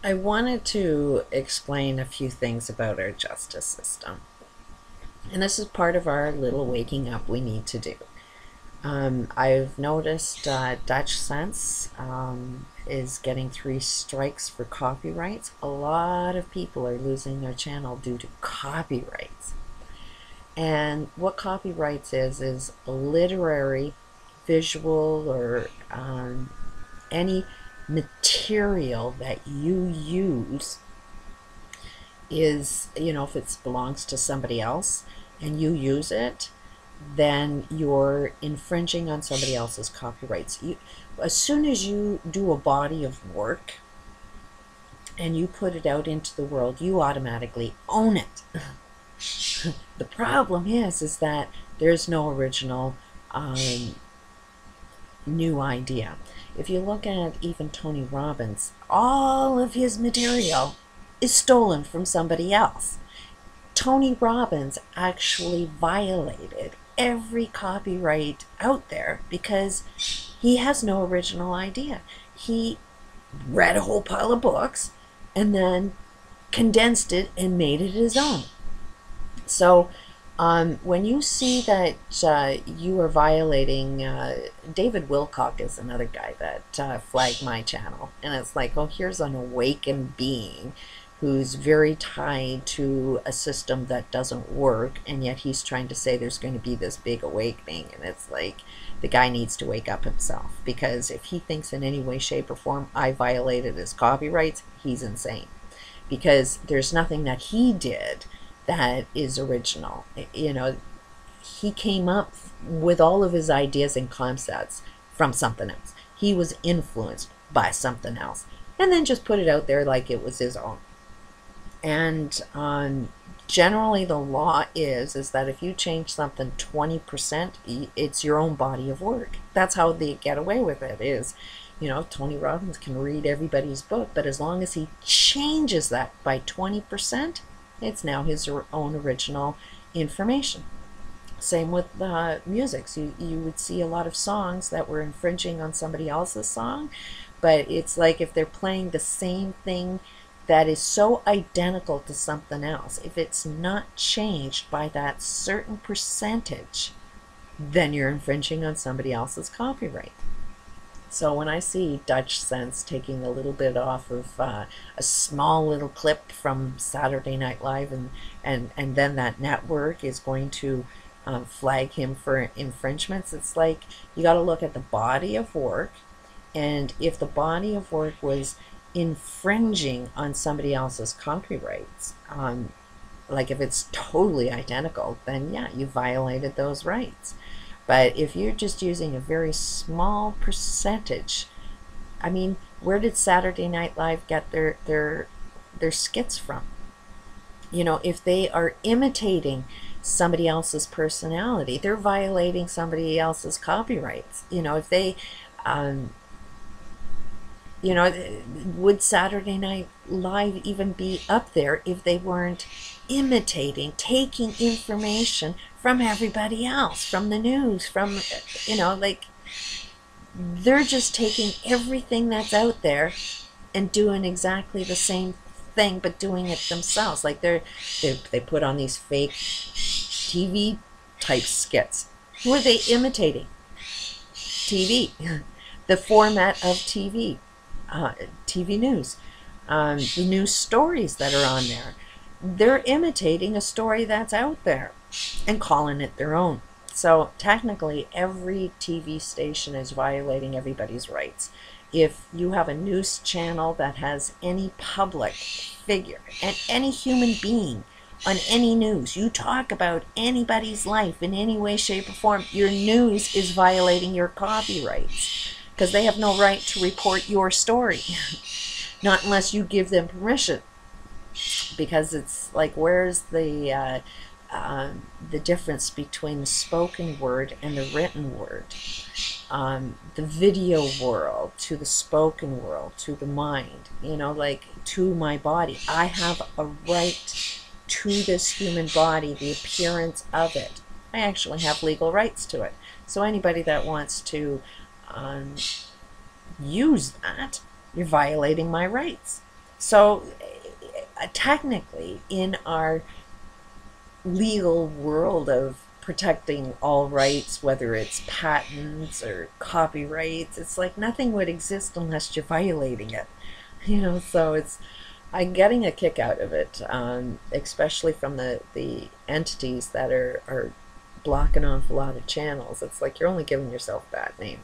I wanted to explain a few things about our justice system. And this is part of our little waking up we need to do. I've noticed Dutch Sense is getting 3 strikes for copyrights. A lot of people are losing their channel due to copyrights. And what copyrights is literary, visual, or any material that you use is, if it belongs to somebody else and you use it, then you're infringing on somebody else's copyrights. As soon as you do a body of work and you put it out into the world, you automatically own it. The problem is that there's no original new idea. If you look at even Tony Robbins, all of his material is stolen from somebody else. Tony Robbins actually violated every copyright out there because he has no original idea. He read a whole pile of books and then condensed it and made it his own. So when you see that you are violating, David Wilcock is another guy that flagged my channel, and it's like, oh, here's an awakened being who's very tied to a system that doesn't work, and yet he's trying to say there's going to be this big awakening. And it's like, the guy needs to wake up himself, because if he thinks in any way, shape, or form I violated his copyrights, he's insane, because there's nothing that he did that is original. He came up with all of his ideas and concepts from something else. He was influenced by something else and then just put it out there like it was his own. And generally the law is that if you change something 20%, it's your own body of work. That's how they get away with it. Is, Tony Robbins can read everybody's book, but as long as he changes that by 20%, it's now his own original information. Same with music. So you would see a lot of songs that were infringing on somebody else's song, but it's like if they're playing the same thing that is so identical to something else, if it's not changed by that certain percentage, then you're infringing on somebody else's copyright. So when I see Dutch Sense taking a little bit off of a small little clip from Saturday Night Live, and then that network is going to flag him for infringements, it's like you got to look at the body of work, and if the body of work was infringing on somebody else's copyrights, like if it's totally identical, then yeah, you violated those rights. But if you're just using a very small percentage, I mean, where did Saturday Night Live get their skits from? If they are imitating somebody else's personality, they're violating somebody else's copyrights. If they would Saturday Night Live even be up there if they weren't imitating, taking information from everybody else, from the news, from, they're just taking everything that's out there and doing exactly the same thing, but doing it themselves. Like they put on these fake TV type skits. Who are they imitating? TV. The format of TV. TV news, the news stories that are on there. They're imitating a story that's out there and calling it their own. So technically every TV station is violating everybody's rights. If you have a news channel that has any public figure and any human being on any news, you talk about anybody's life in any way, shape, or form, your news is violating your copyrights, because they have no right to report your story. Not unless you give them permission. Because it's like, where's the difference between the spoken word and the written word? The video world to the spoken world to the mind, like to my body. I have a right to this human body, the appearance of it. I actually have legal rights to it. So anybody that wants to use that, you're violating my rights. So technically, in our legal world of protecting all rights, whether it's patents or copyrights, it's like nothing would exist unless you're violating it. So I'm getting a kick out of it, especially from the entities that are blocking off a lot of channels. It's like you're only giving yourself a bad name.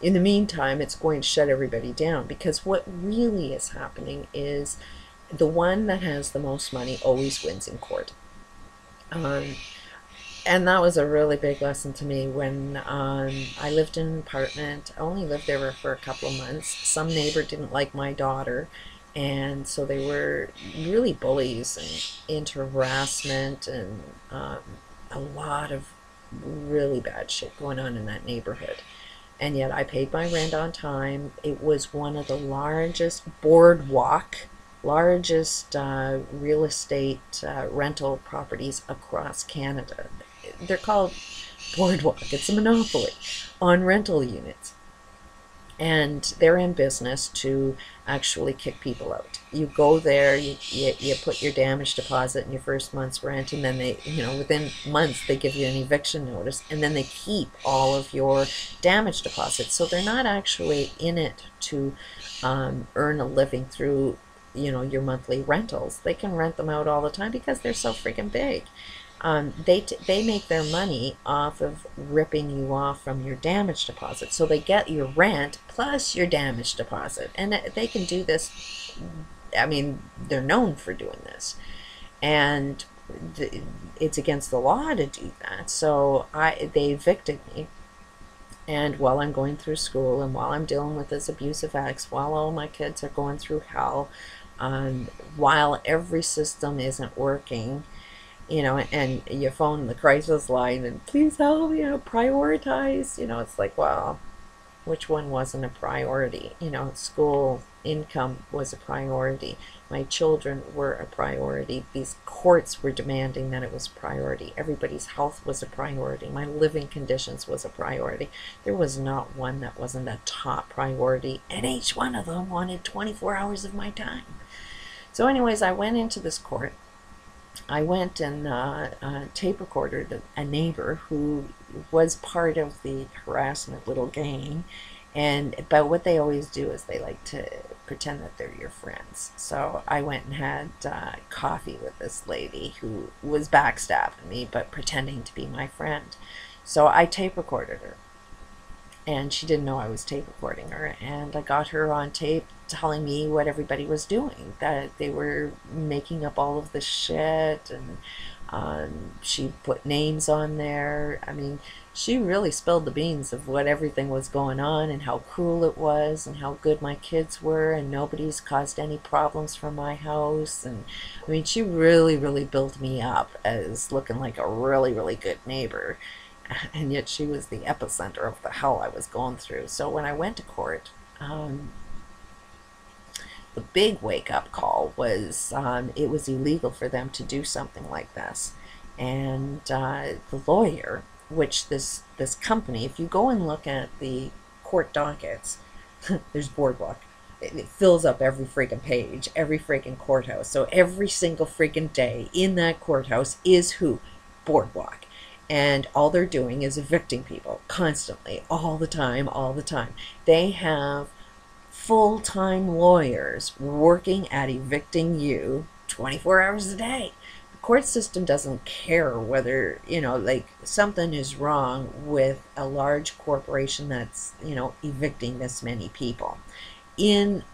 In the meantime, it's going to shut everybody down, because what really is happening is the one that has the most money always wins in court. And that was a really big lesson to me when I lived in an apartment. I only lived there for a couple of months. Some neighbor didn't like my daughter, and so they were really bullies and into harassment, and a lot of really bad shit going on in that neighborhood. And yet I paid my rent on time. It was one of the largest largest real estate rental properties across Canada. They're called Boardwalk. It's a monopoly on rental units. And they're in business to actually kick people out. You go there, you put your damage deposit in your first month's rent, and then they, within months they give you an eviction notice, and then they keep all of your damage deposits. So they're not actually in it to earn a living through, your monthly rentals. They can rent them out all the time because they're so freaking big. They make their money off of ripping you off from your damage deposit. So they get your rent plus your damage deposit. And they can do this. I mean, they're known for doing this. And it's against the law to do that. So they evicted me. And while I'm going through school, and while I'm dealing with this abusive ex, while all my kids are going through hell, while every system isn't working, and you phone the crisis line and please help, prioritize, it's like, well, which one wasn't a priority? School income was a priority. My children were a priority. These courts were demanding that it was a priority. Everybody's health was a priority. My living conditions was a priority. There was not one that wasn't a top priority, and each one of them wanted 24 hours of my time. So anyways, I went into this court. I went and tape recorded a neighbor who was part of the harassment little gang, but what they always do is they like to pretend that they're your friends. So I went and had coffee with this lady who was backstabbing me but pretending to be my friend. So I tape recorded her, and she didn't know I was tape recording her, and I got her on tape telling me what everybody was doing, that they were making up all of this shit, and she put names on there. I mean, she really spilled the beans of what everything was going on, and how cruel it was, and how good my kids were, and nobody's caused any problems from my house. And I mean, she really, really built me up as looking like a really, really good neighbor. And yet she was the epicenter of the hell I was going through. So when I went to court, the big wake-up call was it was illegal for them to do something like this. And the lawyer, which this company, if you go and look at the court dockets, there's Boardwalk. It fills up every freaking page, every freaking courthouse. So every single freaking day in that courthouse is who? Boardwalk. And all they're doing is evicting people constantly, all the time, all the time. They have full-time lawyers working at evicting you 24 hours a day. The court system doesn't care whether, like something is wrong with a large corporation that's, evicting this many people. In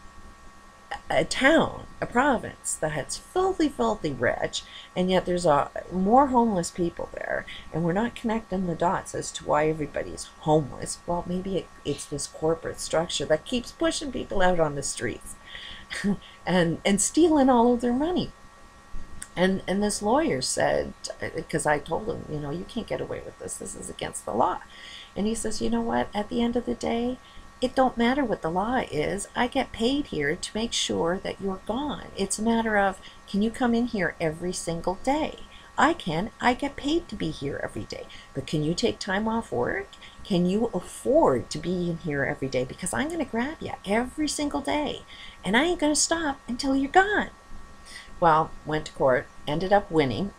a town, a province that's filthy, filthy rich, and yet there's more homeless people there, and we're not connecting the dots as to why everybody's homeless. Well, maybe it's this corporate structure that keeps pushing people out on the streets and stealing all of their money. And this lawyer said, because I told him, you can't get away with this. This is against the law. And he says, you know what? At the end of the day, it don't matter what the law is. I get paid here to make sure that you're gone. It's a matter of, can you come in here every single day? I can. I get paid to be here every day. But can you take time off work? Can you afford to be in here every day? Because I'm going to grab you every single day, and I ain't going to stop until you're gone. Well, went to court, ended up winning.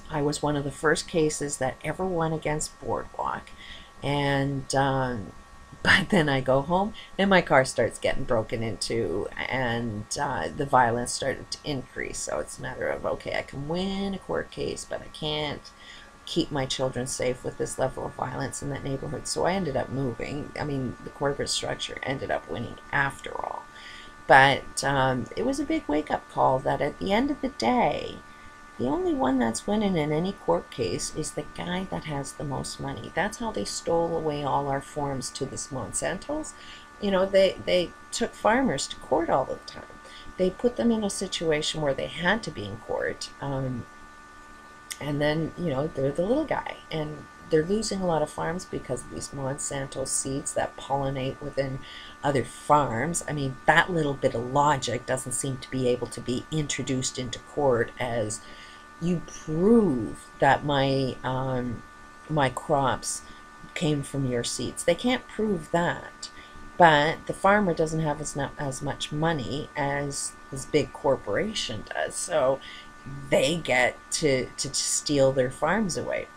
I was one of the first cases that ever won against Boardwalk. And but then I go home and my car starts getting broken into, and the violence started to increase. So it's a matter of, okay, I can win a court case, but I can't keep my children safe with this level of violence in that neighborhood. So I ended up moving. I mean, the corporate structure ended up winning after all. But it was a big wake-up call that at the end of the day, the only one that's winning in any court case is the guy that has the most money. That's how they stole away all our farms to the Monsantos. You know, they took farmers to court all the time. They put them in a situation where they had to be in court. And then, you know, they're the little guy. And they're losing a lot of farms because of these Monsanto seeds that pollinate within other farms. I mean, that little bit of logic doesn't seem to be able to be introduced into court as you prove that my my crops came from your seeds. They can't prove that, but the farmer doesn't have as much money as this big corporation does, so they get to steal their farms away.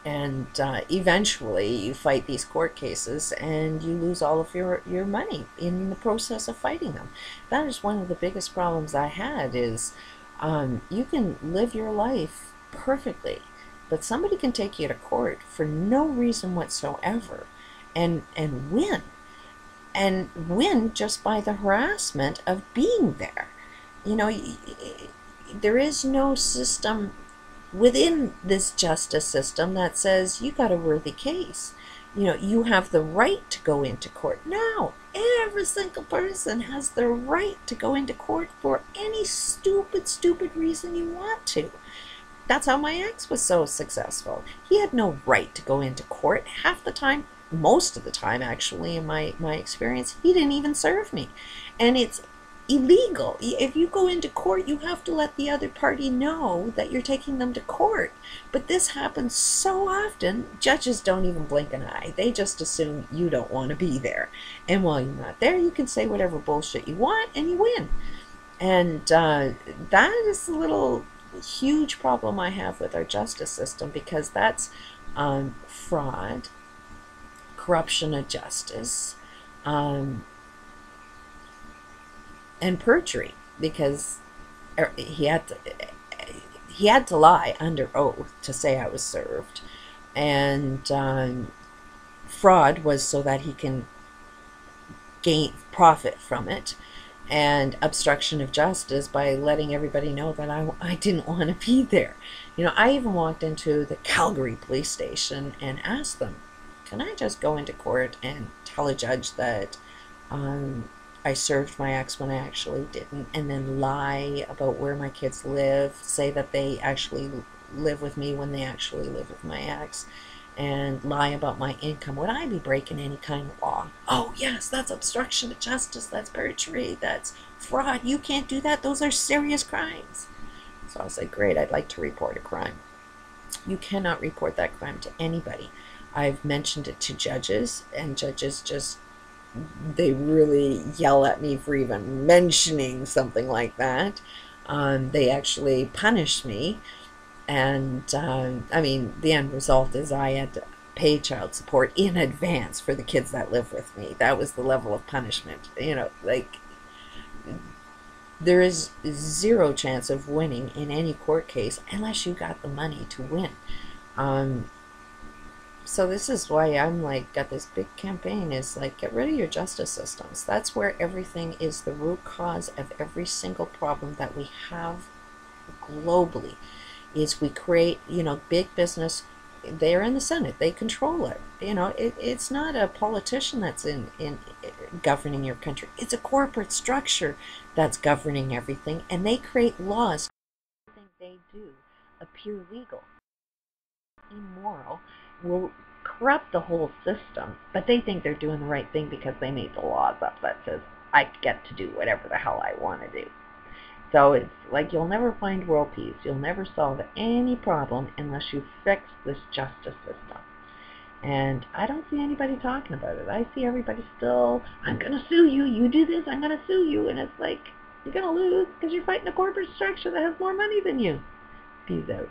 And eventually you fight these court cases and you lose all of your money in the process of fighting them. That is one of the biggest problems I had is you can live your life perfectly, but somebody can take you to court for no reason whatsoever and win just by the harassment of being there. You know, there is no system within this justice system that says you got a worthy case. You know, you have the right to go into court. No, every single person has the right to go into court for any stupid reason you want to. That's how my ex was so successful. He had no right to go into court. Half the time, most of the time actually, in my experience, he didn't even serve me. And it's illegal. If you go into court, you have to let the other party know that you're taking them to court. But this happens so often, judges don't even blink an eye. They just assume you don't want to be there. And while you're not there, you can say whatever bullshit you want and you win. And that is a little huge problem I have with our justice system, because that's fraud, corruption of justice, and perjury, because he had to lie under oath to say I was served, and fraud was so that he can gain profit from it, and obstruction of justice by letting everybody know that I didn't want to be there. You know, I even walked into the Calgary police station and asked them, can I just go into court and tell a judge that I served my ex when I actually didn't, and then lie about where my kids live, say that they actually live with me when they actually live with my ex, and lie about my income? Would I be breaking any kind of law? Oh yes, that's obstruction of justice, that's perjury, that's fraud. You can't do that. Those are serious crimes. So I was like, great, I'd like to report a crime. You cannot report that crime to anybody. I've mentioned it to judges, and judges just, they really yell at me for even mentioning something like that. They actually punish me, and I mean, the end result is I had to pay child support in advance for the kids that live with me. That was the level of punishment. You know, like, there is zero chance of winning in any court case unless you got the money to win. So this is why I'm like, got this big campaign, is like, get rid of your justice systems. That's where everything is the root cause of every single problem that we have globally. Is we create, you know, big business. They're in the Senate, they control it. You know, it's not a politician that's in governing your country. It's a corporate structure that's governing everything, and they create laws. Everything they do appear legal, immoral, will corrupt the whole system, but they think they're doing the right thing because they made the laws up that says I get to do whatever the hell I want to do. So it's like you'll never find world peace. You'll never solve any problem unless you fix this justice system. And I don't see anybody talking about it. I see everybody still, I'm going to sue you. You do this, I'm going to sue you. And it's like, you're going to lose because you're fighting a corporate structure that has more money than you. Peace out.